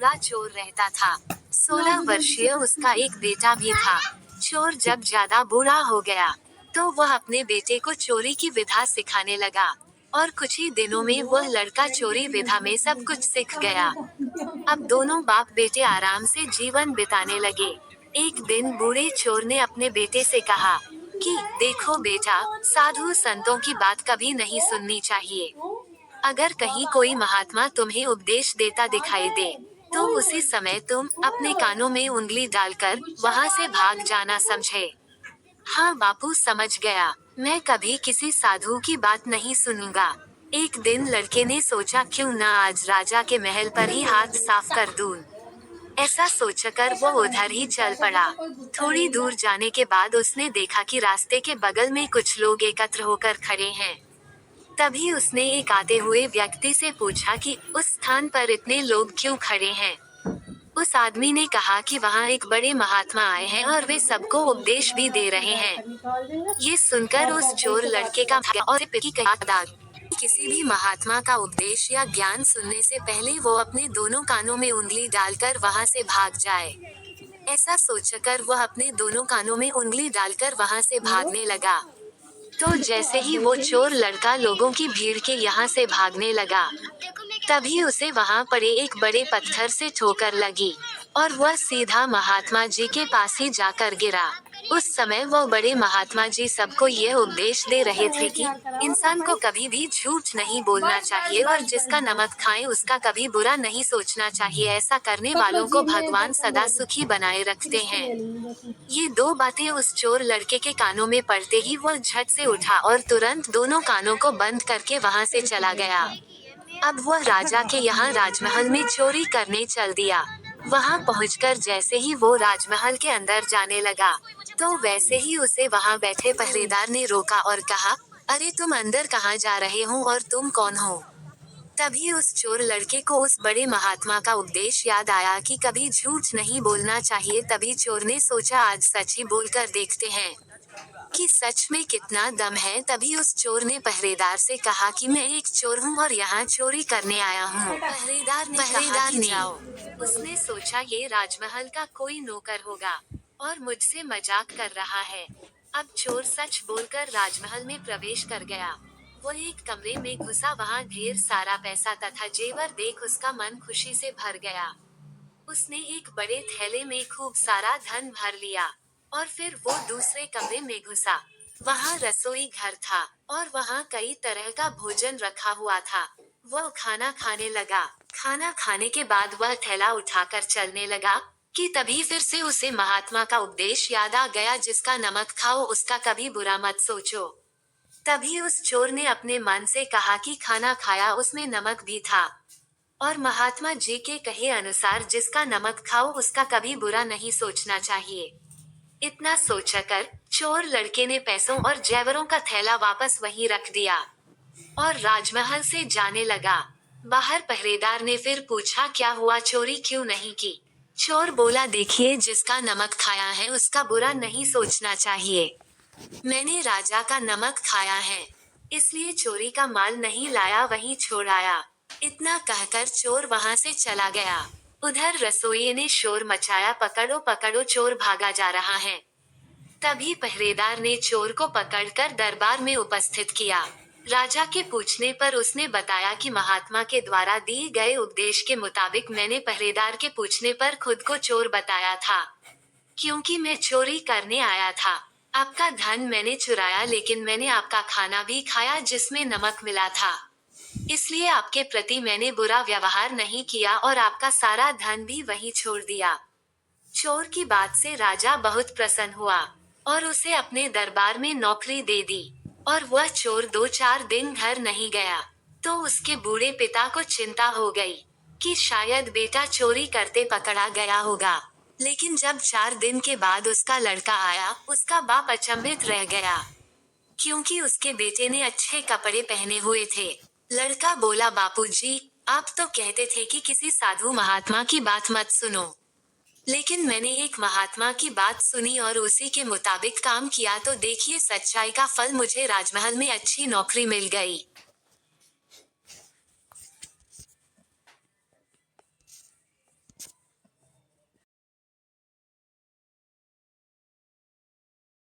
बूढ़ा चोर रहता था। 16 वर्षीय उसका एक बेटा भी था। चोर जब ज्यादा बूढ़ा हो गया तो वह अपने बेटे को चोरी की विधा सिखाने लगा और कुछ ही दिनों में वह लड़का चोरी विधा में सब कुछ सीख गया। अब दोनों बाप बेटे आराम से जीवन बिताने लगे। एक दिन बूढ़े चोर ने अपने बेटे से कहा कि देखो बेटा, साधु संतों की बात कभी नहीं सुननी चाहिए। अगर कहीं कोई महात्मा तुम्हें उपदेश देता दिखाई दे तो उसी समय तुम अपने कानों में उंगली डालकर वहां से भाग जाना, समझे? हाँ बापू, समझ गया। मैं कभी किसी साधु की बात नहीं सुनूंगा। एक दिन लड़के ने सोचा क्यों ना आज राजा के महल पर ही हाथ साफ कर दूं। ऐसा सोचकर वो उधर ही चल पड़ा। थोड़ी दूर जाने के बाद उसने देखा कि रास्ते के बगल में कुछ लोग एकत्र होकर खड़े हैं। तभी उसने एक आते हुए व्यक्ति से पूछा कि उस स्थान पर इतने लोग क्यों खड़े हैं। उस आदमी ने कहा कि वहाँ एक बड़े महात्मा आए हैं और वे सबको उपदेश भी दे रहे हैं। ये सुनकर उस चोर लड़के का और पिकी का याद आ गया। किसी भी महात्मा का उपदेश या ज्ञान सुनने से पहले वो अपने दोनों कानों में उंगली डालकर वहाँ से भाग जाए। ऐसा सोचकर वह अपने दोनों कानों में उंगली डालकर वहाँ से भागने लगा। तो जैसे ही वो चोर लड़का लोगों की भीड़ के यहाँ से भागने लगा, तभी उसे वहाँ पड़े एक बड़े पत्थर से ठोकर लगी और वह सीधा महात्मा जी के पास ही जाकर गिरा। उस समय वो बड़े महात्मा जी सबको यह उपदेश दे रहे थे कि इंसान को कभी भी झूठ नहीं बोलना चाहिए और जिसका नमक खाए उसका कभी बुरा नहीं सोचना चाहिए। ऐसा करने वालों को भगवान सदा सुखी बनाए रखते हैं। ये दो बातें उस चोर लड़के के कानों में पड़ते ही वह झट से उठा और तुरंत दोनों कानों को बंद करके वहाँ से चला गया। अब वह राजा के यहाँ राजमहल में चोरी करने चल दिया। वहाँ पहुंचकर जैसे ही वो राजमहल के अंदर जाने लगा तो वैसे ही उसे वहाँ बैठे पहरेदार ने रोका और कहा, अरे तुम अंदर कहाँ जा रहे हो और तुम कौन हो? तभी उस चोर लड़के को उस बड़े महात्मा का उपदेश याद आया कि कभी झूठ नहीं बोलना चाहिए। तभी चोर ने सोचा आज सच ही बोलकर देखते हैं कि सच में कितना दम है। तभी उस चोर ने पहरेदार से कहा कि मैं एक चोर हूँ और यहाँ चोरी करने आया हूँ। पहरेदार ने जाओ। उसने सोचा ये राजमहल का कोई नौकर होगा और मुझसे मजाक कर रहा है। अब चोर सच बोलकर राजमहल में प्रवेश कर गया। वो एक कमरे में घुसा, वहाँ ढेर सारा पैसा तथा जेवर देख उसका मन खुशी से भर गया। उसने एक बड़े थैले में खूब सारा धन भर लिया और फिर वो दूसरे कमरे में घुसा। वहाँ रसोई घर था और वहाँ कई तरह का भोजन रखा हुआ था। वह खाना खाने लगा। खाना खाने के बाद वह थैला उठाकर चलने लगा कि तभी फिर से उसे महात्मा का उपदेश याद आ गया, जिसका नमक खाओ उसका कभी बुरा मत सोचो। तभी उस चोर ने अपने मन से कहा कि खाना खाया उसमें नमक भी था और महात्मा जी के कहे अनुसार जिसका नमक खाओ उसका कभी बुरा नहीं सोचना चाहिए। इतना सोचकर चोर लड़के ने पैसों और जेवरों का थैला वापस वहीं रख दिया और राजमहल से जाने लगा। बाहर पहरेदार ने फिर पूछा क्या हुआ, चोरी क्यों नहीं की? चोर बोला, देखिए जिसका नमक खाया है उसका बुरा नहीं सोचना चाहिए। मैंने राजा का नमक खाया है इसलिए चोरी का माल नहीं लाया, वहीं छोड़ आया। इतना कहकर चोर वहां से चला गया। उधर रसोइये ने शोर मचाया, पकड़ो पकड़ो चोर भागा जा रहा है। तभी पहरेदार ने चोर को पकड़कर दरबार में उपस्थित किया। राजा के पूछने पर उसने बताया कि महात्मा के द्वारा दिए गए उपदेश के मुताबिक मैंने पहरेदार के पूछने पर खुद को चोर बताया था, क्योंकि मैं चोरी करने आया था। आपका धन मैंने चुराया लेकिन मैंने आपका खाना भी खाया जिसमें नमक मिला था, इसलिए आपके प्रति मैंने बुरा व्यवहार नहीं किया और आपका सारा धन भी वहीं छोड़ दिया। चोर की बात से राजा बहुत प्रसन्न हुआ और उसे अपने दरबार में नौकरी दे दी और वह चोर 2-4 दिन घर नहीं गया। तो उसके बूढ़े पिता को चिंता हो गई कि शायद बेटा चोरी करते पकड़ा गया होगा। लेकिन जब 4 दिन के बाद उसका लड़का आया, उसका बाप अचंभित रह गया क्योंकि उसके बेटे ने अच्छे कपड़े पहने हुए थे। लड़का बोला, बापूजी, आप तो कहते थे कि किसी साधु महात्मा की बात मत सुनो, लेकिन मैंने एक महात्मा की बात सुनी और उसी के मुताबिक काम किया तो देखिए सच्चाई का फल, मुझे राजमहल में अच्छी नौकरी मिल गई।